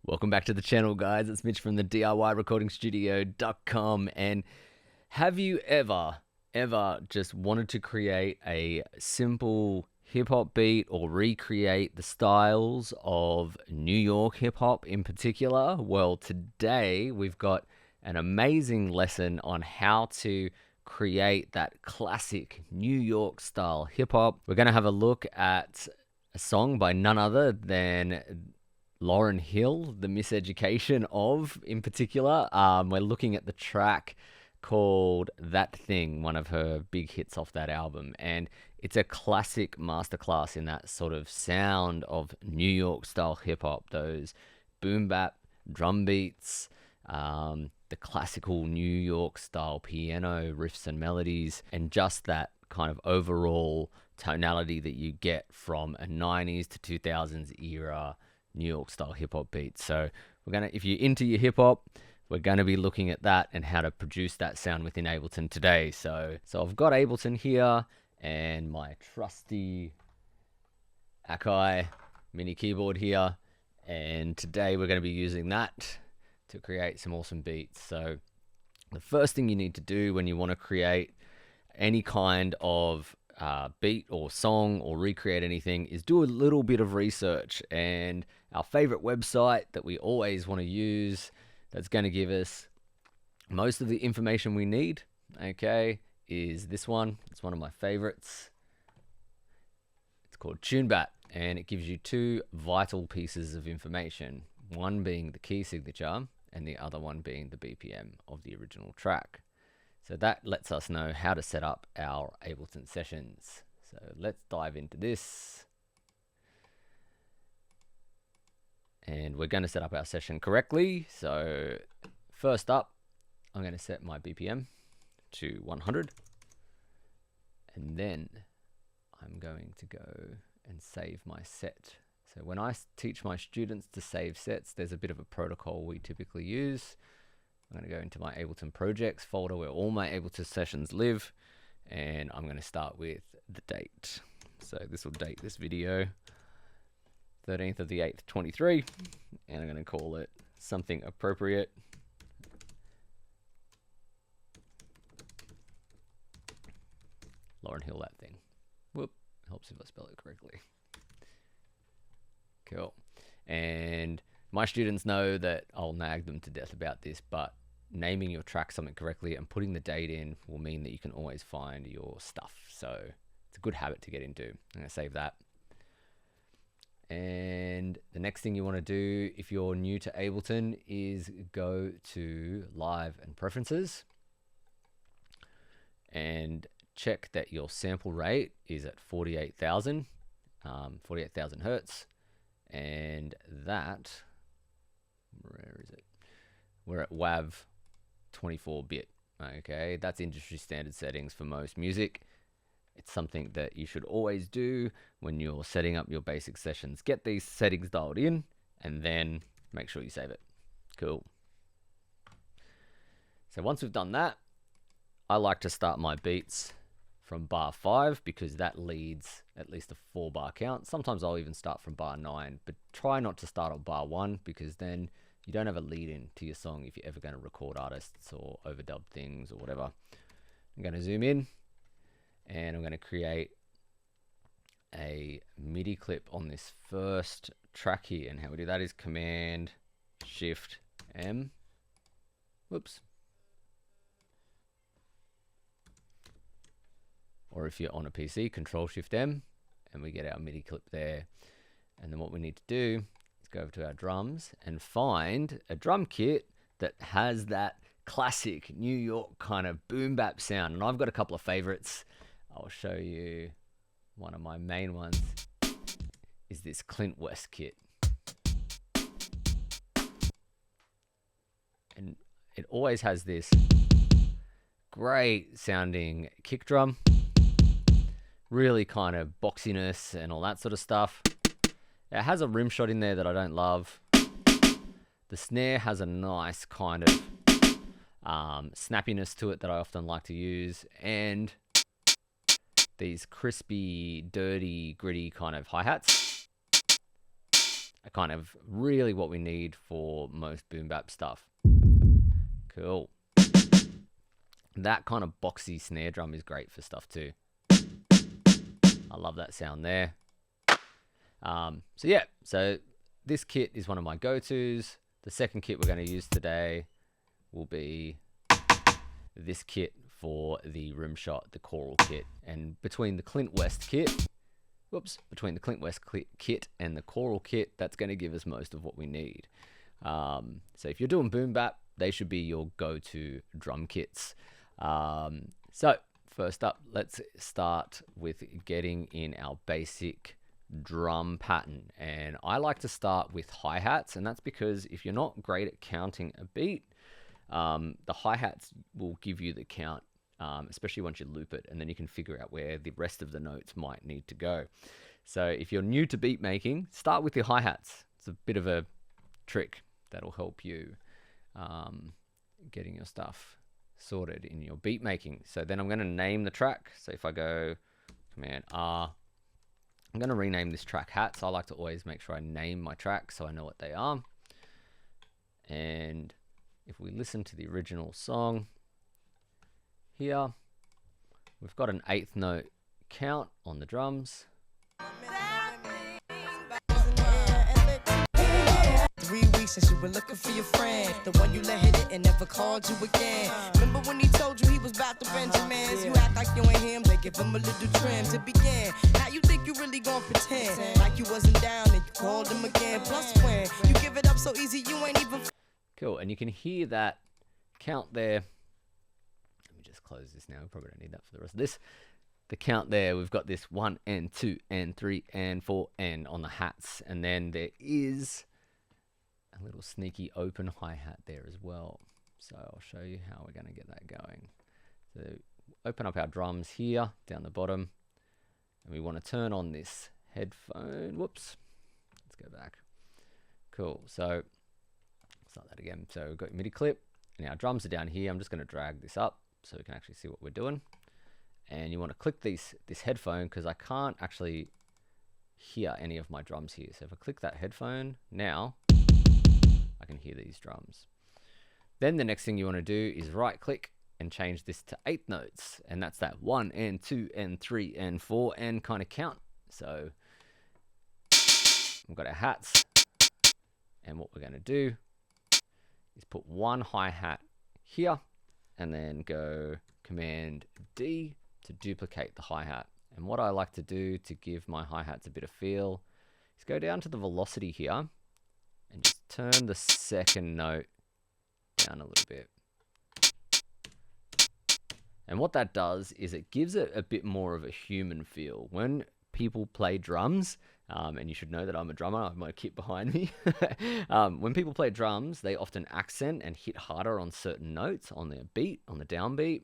Welcome back to the channel, guys. It's Mitch from the DIYRecordingStudio.com. And have you ever just wanted to create a simple hip-hop beat or recreate the styles of New York hip-hop in particular? Well, today we've got an amazing lesson on how to create that classic New York style hip-hop. We're going to have a look at a song by none other than Lauryn Hill, the miseducation of, in particular. We're looking at the track called That Thing, one of her big hits off that album. And it's a classic masterclass in that sort of sound of New York style hip hop, those boom bap drum beats, the classical New York style piano riffs and melodies, and just that kind of overall tonality that you get from a 90s to 2000s era New York style hip hop beat. So if you're into your hip hop, we're gonna be looking at that and how to produce that sound within Ableton today. So I've got Ableton here and my trusty Akai mini keyboard here, and today we're gonna be using that to create some awesome beats. So the first thing you need to do when you want to create any kind of beat or song or recreate anything is do a little bit of research. And our favorite website that we always want to use, that's going to give us most of the information we need, okay, is this one. It's one of my favorites. It's called TuneBat, and it gives you two vital pieces of information, one being the key signature and the other one being the BPM of the original track. So that lets us know how to set up our Ableton sessions. So let's dive into this. And we're going to set up our session correctly. So first up, I'm going to set my BPM to 100. And then I'm going to go and save my set. So when I teach my students to save sets, there's a bit of a protocol we typically use. I'm going to go into my Ableton projects folder where all my Ableton sessions live, and I'm going to start with the date. So this will date this video 13th of the 8th 23, and I'm going to call it something appropriate. Lauryn Hill, That Thing. Whoop, helps if I spell it correctly. Cool. And my students know that I'll nag them to death about this, but naming your track something correctly and putting the date in will mean that you can always find your stuff. So it's a good habit to get into. I'm going to save that. And the next thing you want to do if you're new to Ableton is go to Live and Preferences and check that your sample rate is at 48,000 hertz. And that, where is it? We're at WAV 24-bit. Okay, that's industry standard settings for most music. It's something that you should always do when you're setting up your basic sessions. Get these settings dialed in and then make sure you save it. Cool. So once we've done that, I like to start my beats from bar 5 because that leads at least a 4-bar count. Sometimes I'll even start from bar 9, but try not to start on bar 1 because then you don't have a lead in to your song if you're ever going to record artists or overdub things or whatever. I'm going to zoom in and I'm going to create a MIDI clip on this first track here. And how we do that is Command Shift M. Whoops. Or if you're on a PC, Control Shift M, and we get our MIDI clip there. And then what we need to do is go over to our drums and find a drum kit that has that classic New York kind of boom bap sound. And I've got a couple of favorites. I'll show you one of my main ones is this Clint West kit. And it always has this great sounding kick drum. Really kind of boxiness and all that sort of stuff. It has a rim shot in there that I don't love. The snare has a nice kind of snappiness to it that I often like to use. And these crispy, dirty, gritty kind of hi-hats. kind of really what we need for most boom bap stuff. Cool. That kind of boxy snare drum is great for stuff too. I love that sound there. So yeah, so this kit is one of my go-tos. The second kit we're going to use today will be this kit for the Rimshot, the choral kit. And between the Clint West kit, between the Clint West kit and the choral kit, that's going to give us most of what we need. So if you're doing boom bap, they should be your go-to drum kits. So first up, let's start with getting in our basic drum pattern. And I like to start with hi-hats, and that's because if you're not great at counting a beat, the hi-hats will give you the count, especially once you loop it, and then you can figure out where the rest of the notes might need to go. So if you're new to beat making, start with your hi-hats. It's a bit of a trick that'll help you getting your stuff sorted in your beat making. So then I'm going to name the track. So if I go Command R, I'm going to rename this track Hats. I like to always make sure I name my tracks so I know what they are. And if we listen to the original song here, we've got an 8th note count on the drums. 3 weeks since you were looking for your friend, the one you let hit it and never called you again. Remember when he told you he was about to Benjamins? You act like you ain't him, they give him a little trim to begin. Now you think you really gon' pretend like you wasn't down and you called him again. Plus when you give it up so easy, you ain't even. Cool, and you can hear that count there. Let me just close this now. We probably don't need that for the rest of this. The count there, we've got this 1 and 2 and 3 and 4 and on the hats, and then there is a little sneaky open hi-hat there as well. So I'll show you how we're going to get that going. So open up our drums here down the bottom, and we want to turn on this headphone. Whoops, let's go back. Cool, so start that again. So we've got MIDI clip and our drums are down here. I'm just going to drag this up so we can actually see what we're doing. And you want to click this headphone because I can't actually hear any of my drums here. So if I click that headphone now, I can hear these drums. Then the next thing you want to do is right click and change this to 8 notes. And that's that 1 and 2 and 3 and 4 and kind of count. So we've got our hats. And what we're going to do is put one hi-hat here and then go Command D to duplicate the hi-hat. And what I like to do to give my hi-hats a bit of feel is go down to the velocity here and just turn the second note down a little bit. And what that does is it gives it a bit more of a human feel. When people play drums, and you should know that I'm a drummer, I have my kit behind me. When people play drums, they often accent and hit harder on certain notes on their beat, on the downbeat.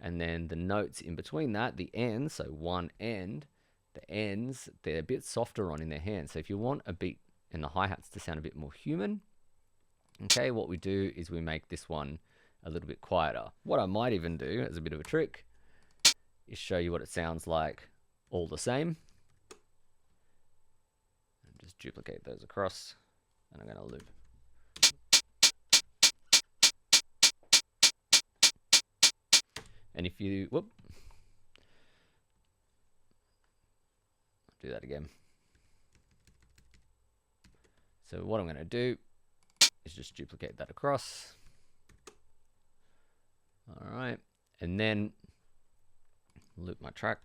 And then the notes in between that, the ends, so one end, the ends, they're a bit softer on in their hands. So if you want a beat and the hi-hats to sound a bit more human, okay, what we do is we make this one a little bit quieter. What I might even do as a bit of a trick is show you what it sounds like all the same. And just duplicate those across, and I'm going to loop. And if you, do that again. So what I'm going to do is just duplicate that across. All right, and then loop my track.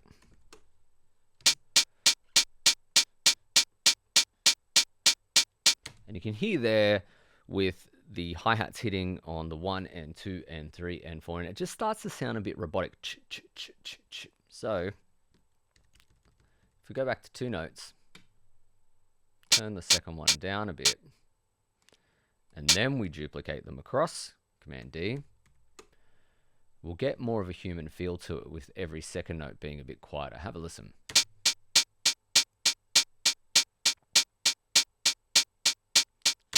And you can hear there with the hi-hats hitting on the 1 and 2 and 3 and 4, and it just starts to sound a bit robotic. So if we go back to 2 notes, turn the second one down a bit, and then we duplicate them across, Command D, we'll get more of a human feel to it with every second note being a bit quieter. Have a listen.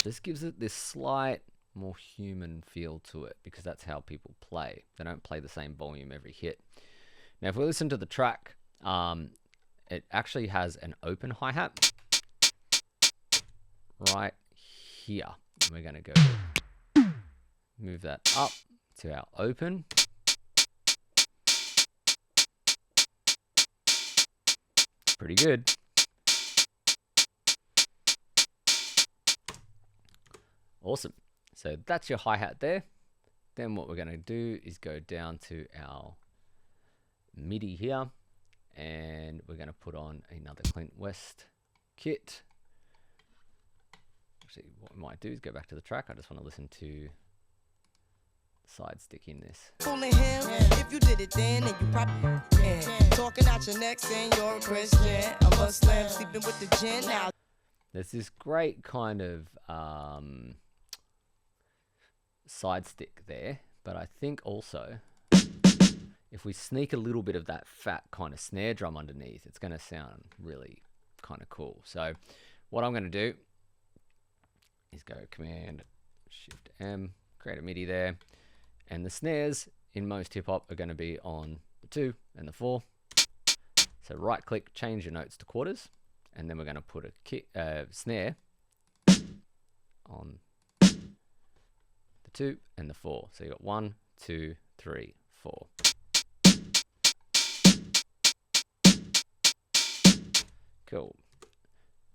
This gives it this slight more human feel to it because that's how people play. They don't play the same volume every hit. Now if we listen to the track, it actually has an open hi-hat right here. And we're going to go move that up to our open. Pretty good. Awesome. So that's your hi-hat there. Then what we're going to do is go down to our MIDI here, and we're going to put on another Clint West kit. Actually, what we might do is go back to the track. I just want to listen to the side stick in this. Fooling him, if you did it then, and you probably talking out your neck saying you're a Christian, a Muslim, sleeping with the gin. Now there's this great kind of side stick there, but I think also if we sneak a little bit of that fat kind of snare drum underneath, it's going to sound really kind of cool. So what I'm going to do is go Command Shift M, create a MIDI there, and the snares in most hip hop are going to be on the 2 and the 4. So right click, change your notes to quarters, and then we're going to put a snare on the 2 and the 4. So you got 1, 2, 3, 4. Cool.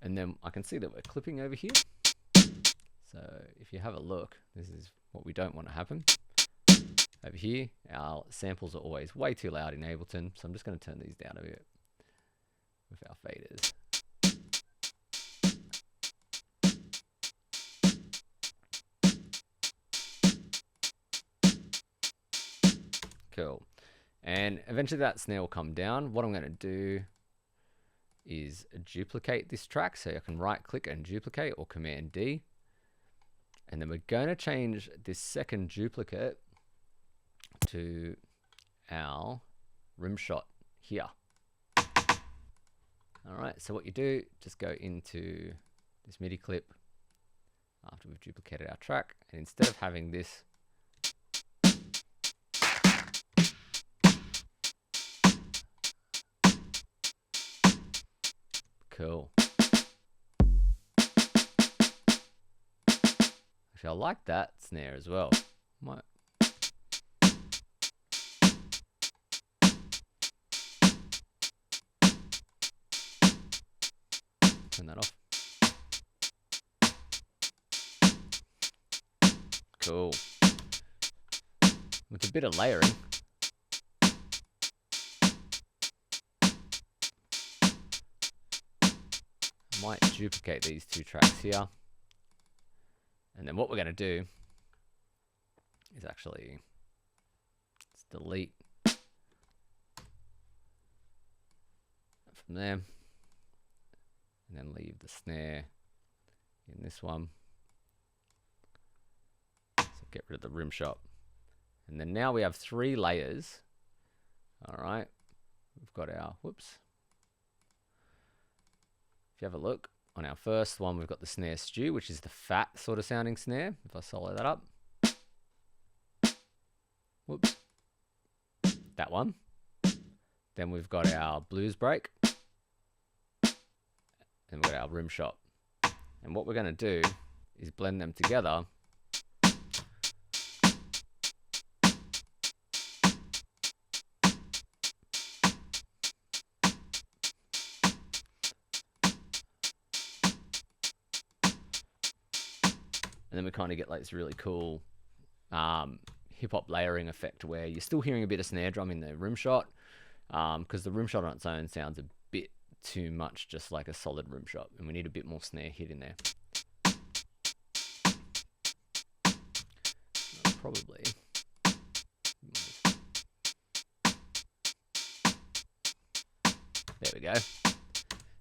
And then I can see that we're clipping over here. So if you have a look, this is what we don't want to happen. Over here, our samples are always way too loud in Ableton, so I'm just going to turn these down a bit with our faders. Cool. And eventually that snare will come down. What I'm going to do is duplicate this track, so I can right click and duplicate, or Command D. And then we're going to change this second duplicate to our rim shot here. All right, so what you do, just go into this MIDI clip after we've duplicated our track, and instead of having this cool. Actually, I like that snare as well. Might turn that off. Cool. With a bit of layering. Might duplicate these 2 tracks here, and then what we're going to do is actually let's delete from there, and then leave the snare in this one. So get rid of the rim shot, and then now we have 3 layers. All right, we've got our whoops. If you have a look, on our first one, we've got the snare stew, which is the fat sort of sounding snare. If I solo that up. Whoops. That one. Then we've got our blues break. And we've got our rim shot. And what we're going to do is blend them together. And then we kind of get like this really cool hip-hop layering effect where you're still hearing a bit of snare drum in the rim shot, because the rim shot on its own sounds a bit too much just like a solid rim shot, and we need a bit more snare hit in there. Probably. There we go.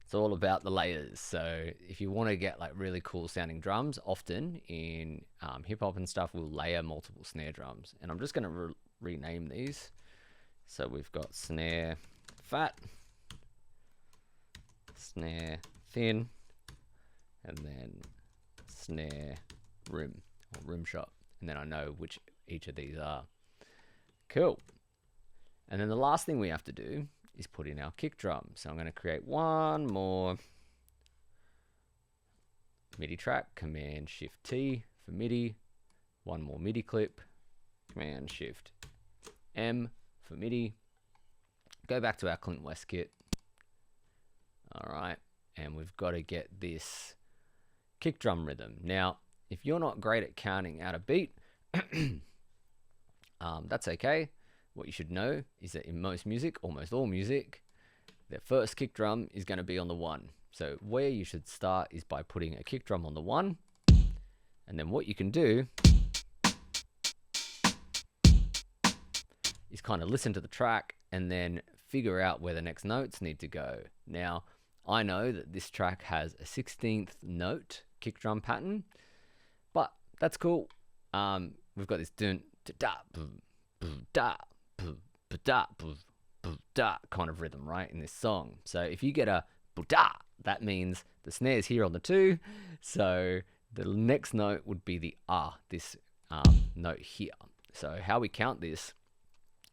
It's all about the layers. So if you want to get like really cool sounding drums, often in hip hop and stuff, we'll layer multiple snare drums. And I'm just going to rename these. So we've got snare fat, snare thin, and then snare rim or rim shot. And then I know which each of these are. Cool. And then the last thing we have to do is put in our kick drum. So I'm going to create one more MIDI track, Command Shift T for MIDI. One more MIDI clip, Command Shift M for MIDI. Go back to our Clint West kit. All right, and we've got to get this kick drum rhythm. Now, if you're not great at counting out a beat, that's okay. What you should know is that in most music, almost all music, the first kick drum is going to be on the 1. So where you should start is by putting a kick drum on the 1, and then what you can do is kind of listen to the track and then figure out where the next notes need to go. Now, I know that this track has a 16th note kick drum pattern, but that's cool. We've got this dun da da da da kind of rhythm, right, in this song. So if you get a da, that means the snare's here on the 2. So the next note would be the this note here. So how we count this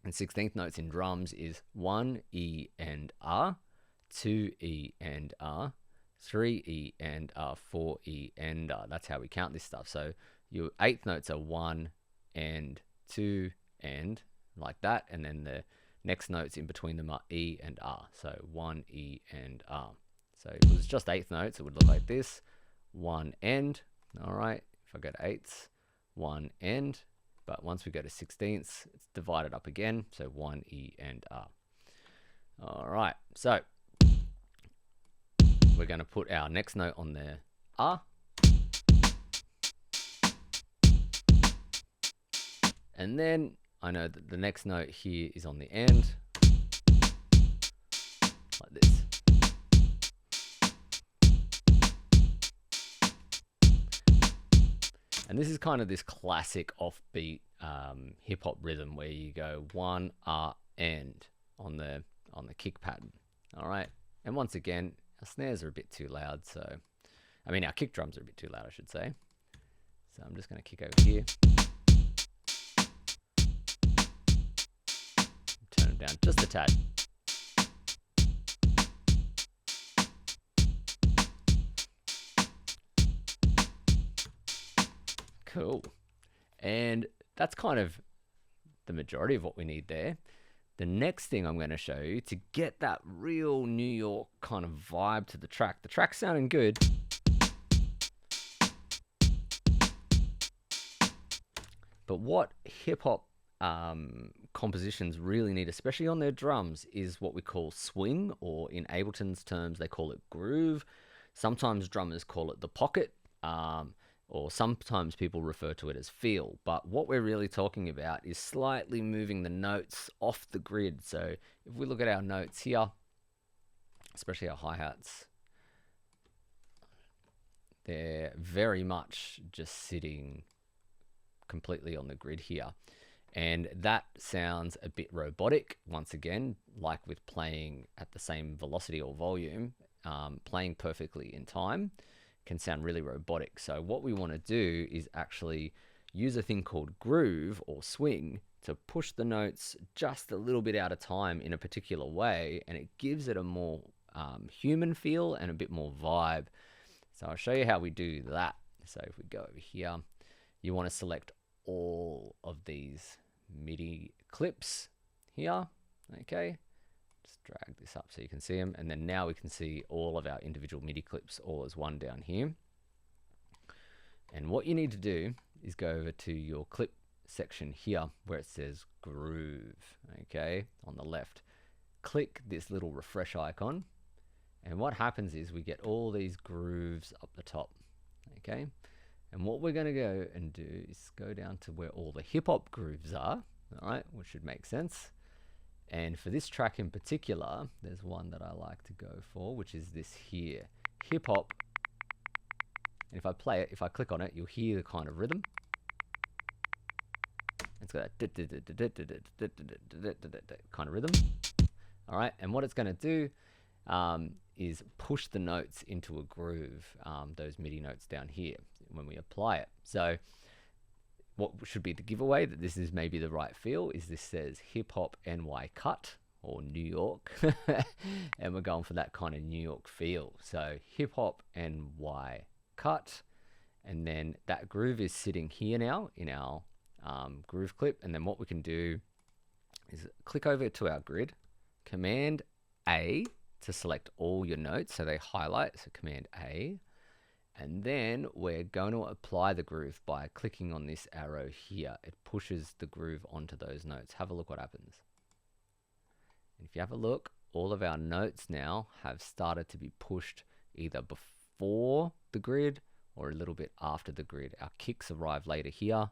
in 16th notes in drums is 1 E and R, 2 E and R, 3 E and R, 4 E and R. That's how we count this stuff. So your 8th notes are 1 and 2 and, like that, and then the next notes in between them are E and R. So 1 E and R. So if it was just 8th notes, it would look like this: 1 and. All right. If I go to 8ths, 1 and. But once we go to 16ths, it's divided up again. So 1 E and R. All right. So we're going to put our next note on the R. And then I know that the next note here is on the end, like this. And this is kind of this classic offbeat hip hop rhythm where you go 1 R and on the kick pattern. All right. And once again, our snares are a bit too loud, so our kick drums are a bit too loud, I should say. So I'm just going to kick over here. Turn them down just a tad. Cool. And that's kind of the majority of what we need there. The next thing I'm going to show you to get that real New York kind of vibe to the track. The track's sounding good, but what hip hop compositions really need, especially on their drums, is what we call swing, or in Ableton's terms, they call it groove. Sometimes drummers call it the pocket, or sometimes people refer to it as feel. But what we're really talking about is slightly moving the notes off the grid. So if we look at our notes here, especially our hi-hats, they're very much just sitting completely on the grid here. And that sounds a bit robotic, once again, like with playing at the same velocity or volume, playing perfectly in time can sound really robotic. So what we want to do is actually use a thing called groove or swing to push the notes just a little bit out of time in a particular way, and it gives it a more human feel and a bit more vibe. So I'll show you how we do that. So if we go over here, you want to select all of these MIDI clips here. Okay, just drag this up so you can see them, and then now we can see all of our individual MIDI clips all as one down here. And what you need to do is go over to your clip section here where it says groove. Okay, on the left, click this little refresh icon, and what happens is we get all these grooves up the top. Okay, and what we're going to go and do is go down to where all the hip hop grooves are. All right, which should make sense. And for this track in particular, there's one that I like to go for, which is this here, hip hop. And if I play it, if I click on it, you'll hear the kind of rhythm. It's got that kind of rhythm. All right, and what it's going to do is push the notes into a groove, those MIDI notes down here when we apply it. So what should be the giveaway that this is maybe the right feel is this says hip hop NY cut, or New York, and we're going for that kind of New York feel. So hip hop NY cut, and then that groove is sitting here now in our groove clip. And then what we can do is click over to our grid, Command A to select all your notes so they highlight, so Command A. And then we're going to apply the groove by clicking on this arrow here. It pushes the groove onto those notes. Have a look what happens. And if you have a look, all of our notes now have started to be pushed either before the grid or a little bit after the grid. Our kicks arrive later here.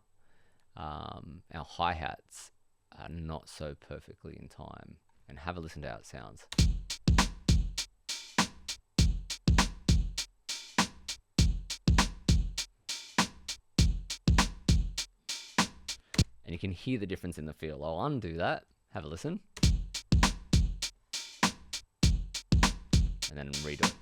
Our hi-hats are not so perfectly in time. And have a listen to how it sounds. And you can hear the difference in the feel. I'll undo that. Have a listen. And then redo it.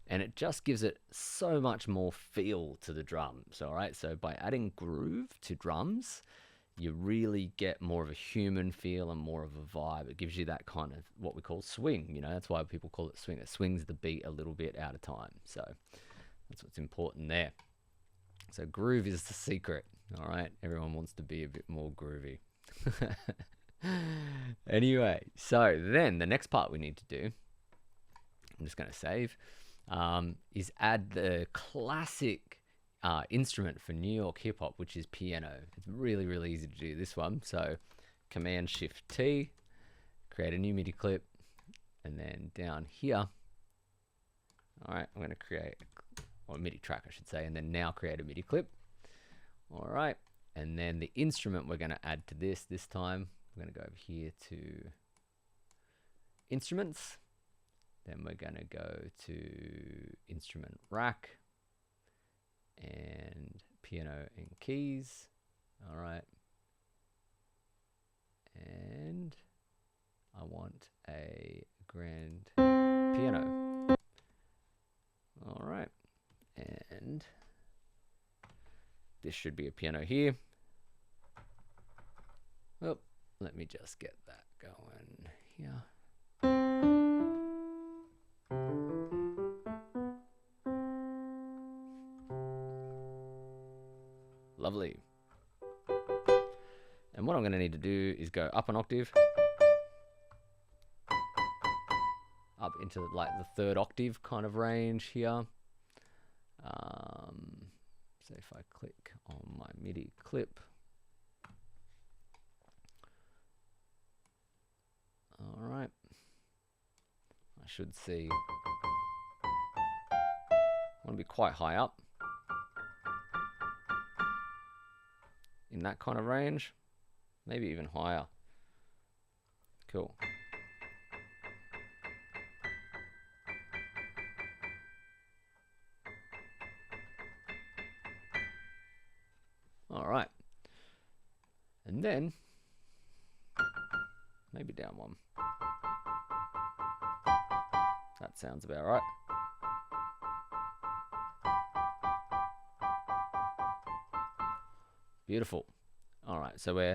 And it just gives it so much more feel to the drums, all right? So by adding groove to drums, you really get more of a human feel and more of a vibe. It gives you that kind of what we call swing, you know? That's why people call it swing. It swings the beat a little bit out of time. So that's what's important there. So groove is the secret, all right? Everyone wants to be a bit more groovy. Anyway, so then the next part we need to do, I'm just going to save, is add the classic instrument for New York hip hop, which is piano. It's really, really easy to do this one. So Command Shift T, create a new MIDI clip, and then down here, all right, I'm going to create a MIDI track, I should say, and then now create a MIDI clip. All right, and then the instrument we're going to add to this time, we're going to go over here to Instruments. Then we're going to go to Instrument Rack and Piano and Keys. All right. And I want a grand piano. All right. And this should be a piano here. Oh, let me just get that going here. Lovely. And what I'm going to need to do is go up an octave, up into like the third octave kind of range here. So if I click on my MIDI clip, all right, I should see, I want to be quite high up in that kind of range, maybe even higher. Cool. All right. And then maybe down one. That sounds about right. Beautiful. All right, so we're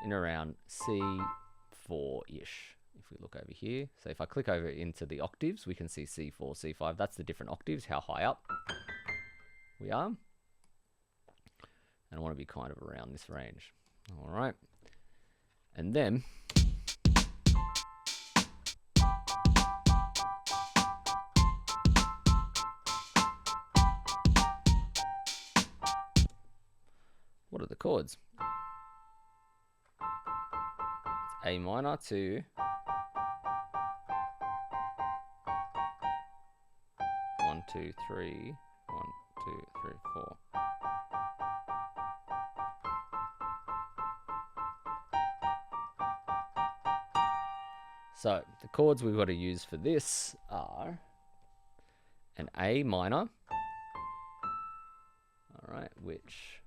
in around C4-ish. If we look over here, so if I click over into the octaves, we can see C4, C5. That's the different octaves, how high up we are. And I want to be kind of around this range. All right. And then what are the chords? It's A minor to 1, 2, 3, 1, 2, 3, 4. So the chords we've got to use for this are an A minor, all right, which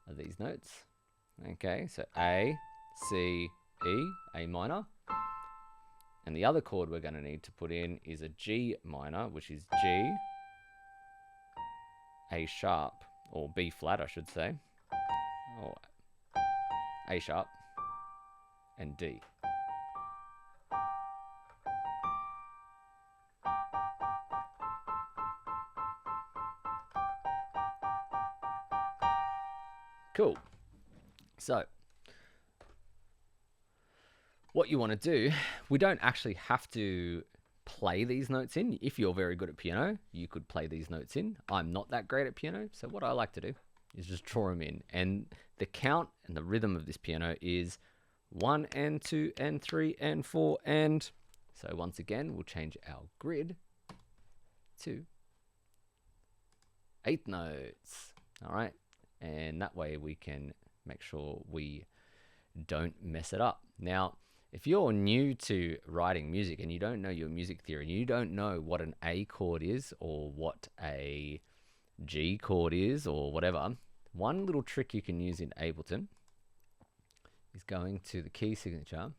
are these notes. Okay, so A, C, E, A minor. And the other chord we're going to need to put in is a G minor, which is G, A sharp, or B flat, I should say, or A sharp, and D. Cool. So what you want to do, we don't actually have to play these notes in. If you're very good at piano, you could play these notes in. I'm not that great at piano, so what I like to do is just draw them in. And the count and the rhythm of this piano is 1 and 2 and 3 and 4 and... So once again, we'll change our grid to 8 notes. All right, and that way we can make sure we don't mess it up. Now, if you're new to writing music and you don't know your music theory, and you don't know what an A chord is or what a G chord is or whatever, one little trick you can use in Ableton is going to the key signature,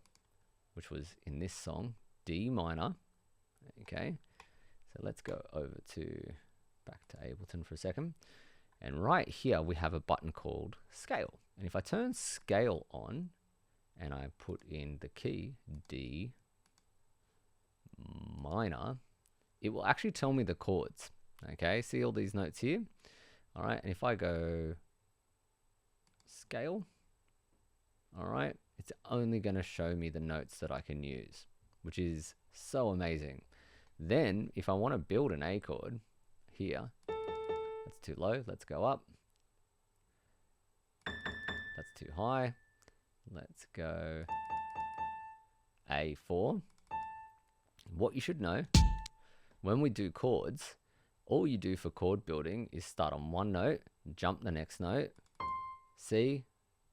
which was in this song, D minor. Okay, so let's go over to back to Ableton for a second. And right here we have a button called scale. And if I turn scale on, and I put in the key D minor, it will actually tell me the chords. Okay, see all these notes here? All right, and if I go scale, all right, it's only going to show me the notes that I can use, which is so amazing. Then if I want to build an A chord here, that's too low, let's go up. That's too high. Let's go A4. What you should know, when we do chords, all you do for chord building is start on one note, jump the next note, C,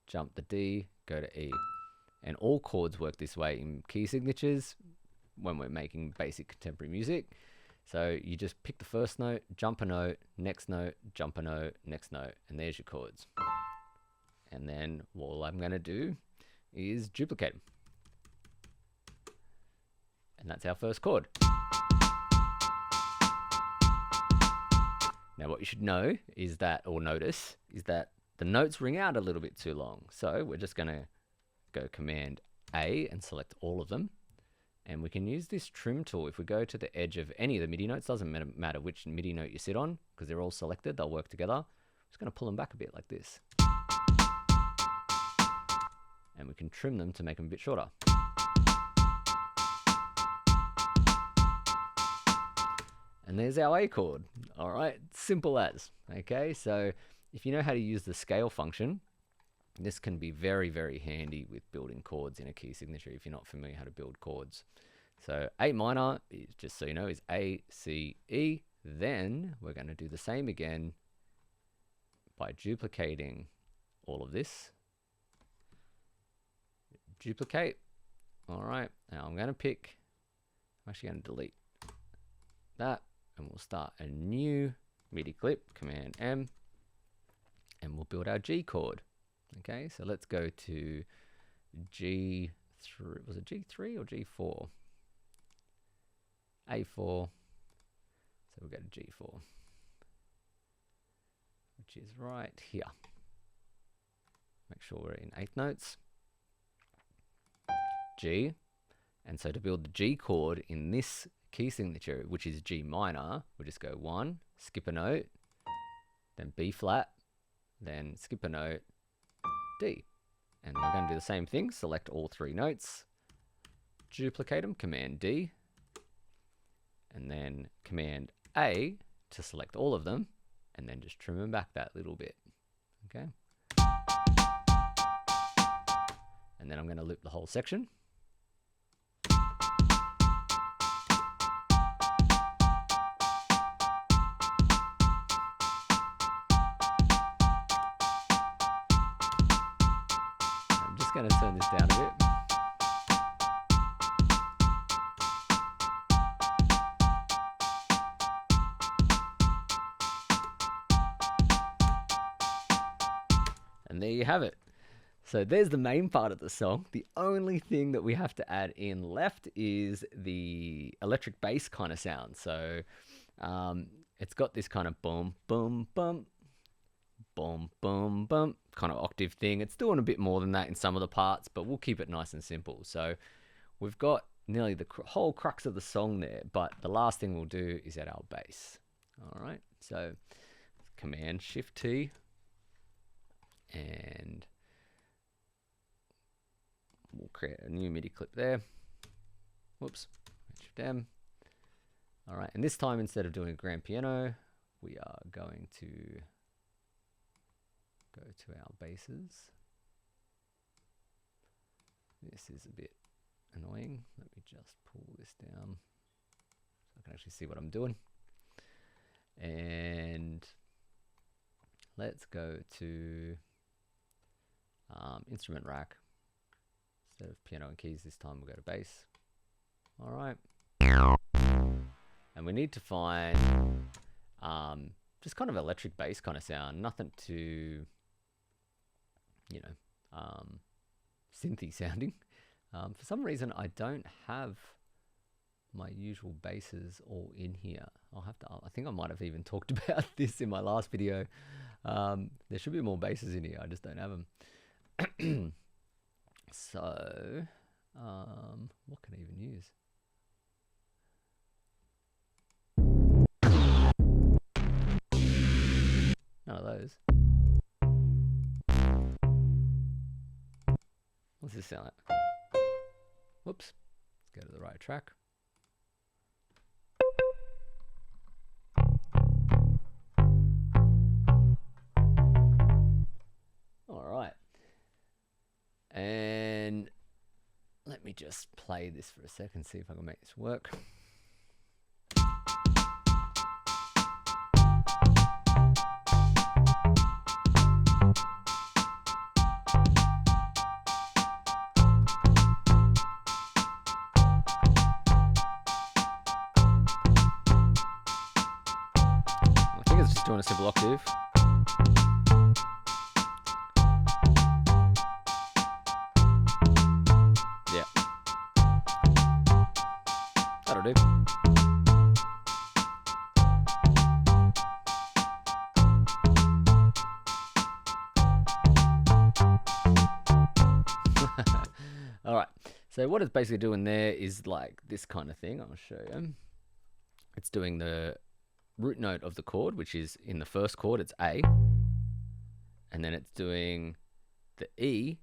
jump the D, go to E. And all chords work this way in key signatures when we're making basic contemporary music. So you just pick the first note, jump a note, jump a note, next note, and there's your chords. And then all I'm going to do is duplicate them. And that's our first chord. Now what you should know is that, or notice, is that the notes ring out a little bit too long. So we're just going to go Command A and select all of them. And we can use this trim tool. If we go to the edge of any of the MIDI notes, doesn't matter which MIDI note you sit on, because they're all selected, they'll work together. I'm just going to pull them back a bit like this. And we can trim them to make them a bit shorter. And there's our A chord. All right, simple as. Okay, so if you know how to use the scale function, this can be very, very handy with building chords in a key signature if you're not familiar how to build chords. So A minor, is, just so you know, is A, C, E. Then we're going to do the same again by duplicating all of this. Duplicate. All right, now I'm going to pick, I'm actually going to delete that, and we'll start a new MIDI clip, Command M, and we'll build our G chord. Okay, so let's go to G3, was it G3 or G4? A4, so we'll go to G4, which is right here. Make sure we're in 8th notes. G, and so to build the G chord in this key signature, which is G minor, we'll just go 1, skip a note, then B flat, then skip a note, D. And we're going to do the same thing, select all 3 notes, duplicate them, Command D, and then Command A to select all of them, and then just trim them back that little bit. Okay. And then I'm going to loop the whole section. Going to turn this down a bit. And there you have it. So there's the main part of the song. The only thing that we have to add in left is the electric bass kind of sound. So it's got this kind of boom, boom, boom, boom, boom, boom kind of octave thing. It's doing a bit more than that in some of the parts, but we'll keep it nice and simple. So we've got nearly the whole crux of the song there, but the last thing we'll do is add our bass. All right, so Command Shift T, And we'll create a new MIDI clip there. Whoops, dem. All right, and this time instead of doing a grand piano, we are going to go to our basses. This is a bit annoying. Let me just pull this down so I can actually see what I'm doing. And let's go to instrument rack. Instead of piano and keys, this time we'll go to bass. All right. And we need to find just kind of electric bass kind of sound. Nothing too, you know, synthy sounding. For some reason, I don't have my usual basses all in here. I'll have to, I think I might have even talked about this in my last video. There should be more basses in here. I just don't have them. So, what can I even use? None of those. What's this sound like? Whoops. Let's go to the right track. All right. And let me just play this for a second, see if I can make this work. Doing a simple octave. Yeah. That'll do. All right. So what it's basically doing there is like this kind of thing. I'll show you. It's doing the root note of the chord, which is in the first chord, it's A, and then it's doing the E,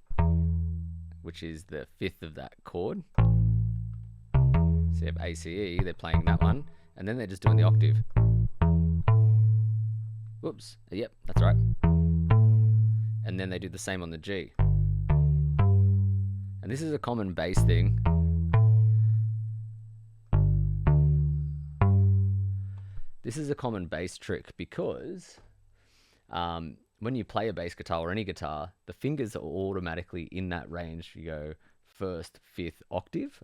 which is the fifth of that chord. So you have A, C, E, they're playing that one, and then they're just doing the octave. Whoops, yep, that's right. And then they do the same on the G. And this is a common bass thing. This is a common bass trick because when you play a bass guitar or any guitar, the fingers are automatically in that range. You go first, fifth octave.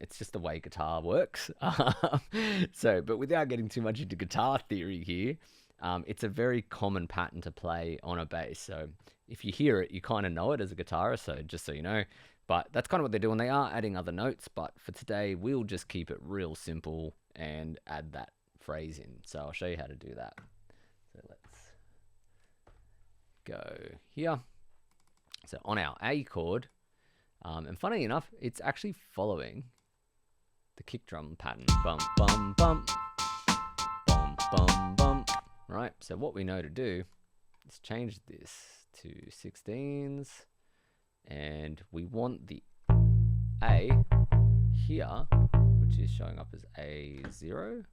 It's just the way guitar works. But without getting too much into guitar theory here, it's a very common pattern to play on a bass. So if you hear it, you kind of know it as a guitarist, so just so you know. But that's kind of what they're doing. They are adding other notes, but for today, we'll just keep it real simple and add that phrase in. So I'll show you how to do that. So let's go here. So on our A chord, and funny enough, it's actually following the kick drum pattern. Bum, bum, bum. Bum, bum, bum. Right, so what we know to do is change this to 16s, and we want the A here, which is showing up as A0.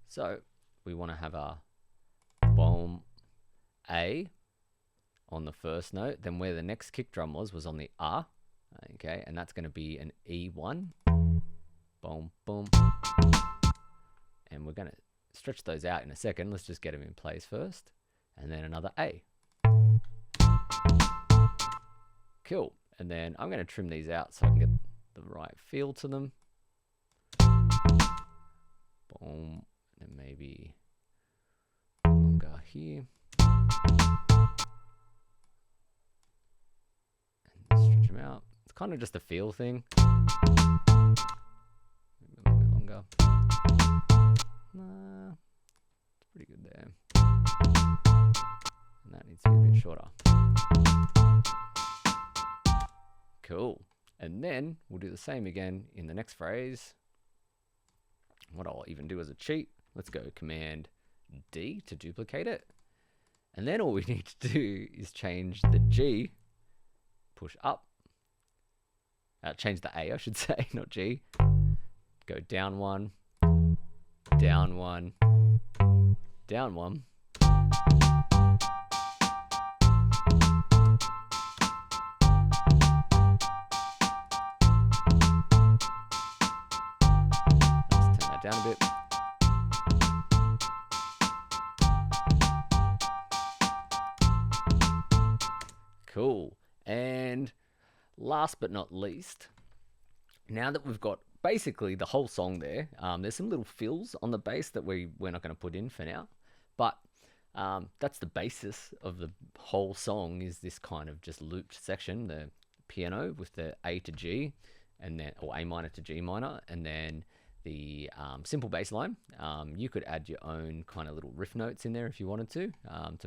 So we want to have a boom A on the first note, then where the next kick drum was on the A, okay, and that's going to be an E1, boom, boom, and we're going to stretch those out in a second. Let's just get them in place first, and then another A. Cool, and then I'm going to trim these out so I can get the right feel to them. Boom. And maybe longer here. And stretch them out. It's kind of just a feel thing. Maybe a little bit longer. Nah, it's pretty good there. And that needs to be a bit shorter. Cool. And then we'll do the same again in the next phrase. What I'll even do as a cheat, let's go Command D to duplicate it. And then all we need to do is change the G, push up, change the A, I should say, not G. Go down one, down one, down one. Let's turn that down a bit. Cool. And last but not least, now that we've got basically the whole song there, there's some little fills on the bass that we're not going to put in for now, but that's the basis of the whole song, is this kind of just looped section, the piano with the A to G, and then, or A minor to G minor, and then the simple bass line. You could add your own kind of little riff notes in there if you wanted to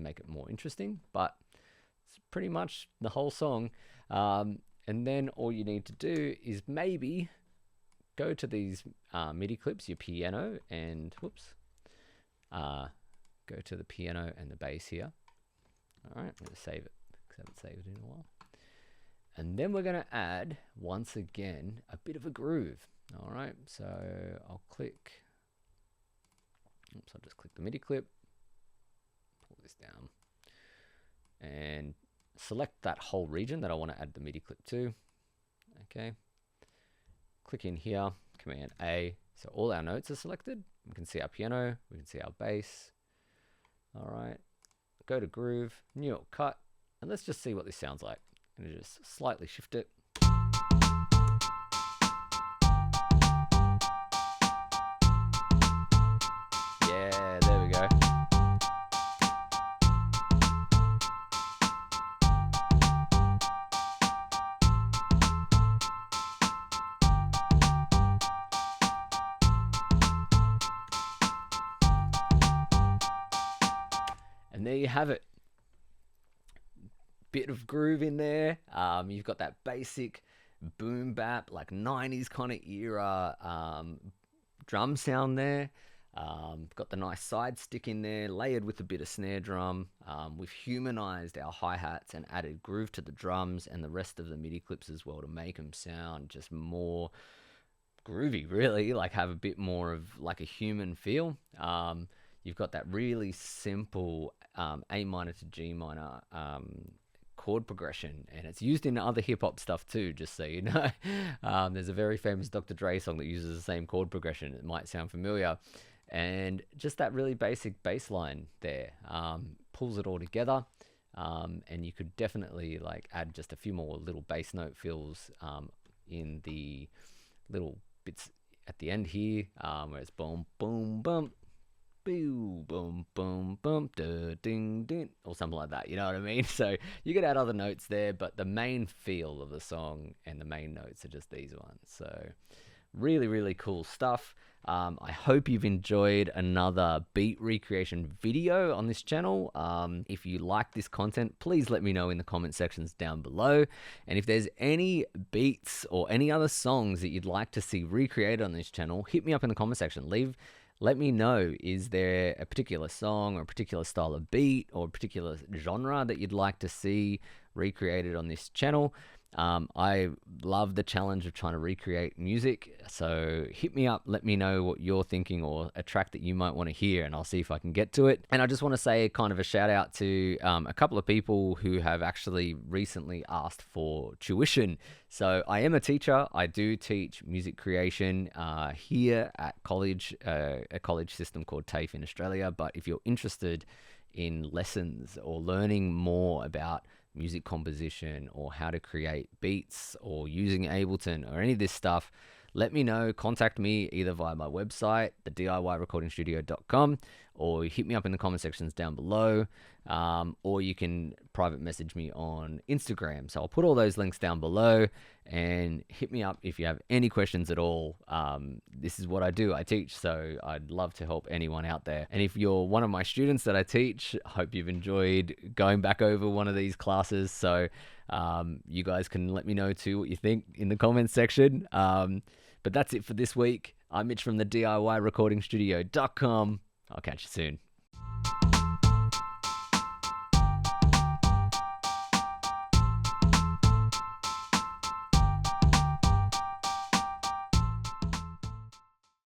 make it more interesting, but it's pretty much the whole song. And then all you need to do is maybe go to these MIDI clips, your piano, and go to the piano and the bass here. All right, I'm going to save it because I haven't saved it in a while. And then we're going to add, once again, a bit of a groove. All right, so I'll click. I'll just click the MIDI clip, pull this down, and select that whole region that I want to add the MIDI clip to. Okay, click in here, Command A. So all our notes are selected. We can see our piano, we can see our bass. All right, go to Groove, New York Cut, and let's just see what this sounds like. I'm going to just slightly shift it. Yeah, there we go. And there you have it. Bit of groove in there. You've got that basic boom bap, like 90's kind of era drum sound there. Got the nice side stick in there, layered with a bit of snare drum. We've humanized our hi-hats and added groove to the drums and the rest of the MIDI clips as well to make them sound just more groovy, really, like have a bit more of like a human feel. You've got that really simple A minor to G minor chord progression, and it's used in other hip-hop stuff too, just so you know. There's a very famous Dr. Dre song that uses the same chord progression. It might sound familiar. And just that really basic bass line there pulls it all together. And you could definitely like add just a few more little bass note fills in the little bits at the end here, where it's boom, boom, boom, boo, boom, boom, boom, da, ding, ding, or something like that. You know what I mean? So you could add other notes there, but the main feel of the song and the main notes are just these ones. So really, really cool stuff. I hope you've enjoyed another beat recreation video on this channel. If you like this content, please let me know in the comment sections down below. And if there's any beats or any other songs that you'd like to see recreated on this channel, hit me up in the comment section. Let me know, is there a particular song or a particular style of beat or a particular genre that you'd like to see recreated on this channel? I love the challenge of trying to recreate music, so hit me up, let me know what you're thinking or a track that you might want to hear, and I'll see if I can get to it. And I just want to say kind of a shout out to a couple of people who have actually recently asked for tuition. So I am a teacher. I do teach music creation here at college, a college system called TAFE in Australia. But if you're interested in lessons or learning more about music composition or how to create beats or using Ableton or any of this stuff, let me know. Contact me either via my website, the DIYrecordingstudio.com, or hit me up in the comment sections down below, or you can private message me on Instagram. So I'll put all those links down below, and hit me up if you have any questions at all. This is what I do. I teach, so I'd love to help anyone out there. And if you're one of my students that I teach, I hope you've enjoyed going back over one of these classes. So you guys can let me know too what you think in the comments section. But that's it for this week. I'm Mitch from the DIYrecordingstudio.com. I'll catch you soon.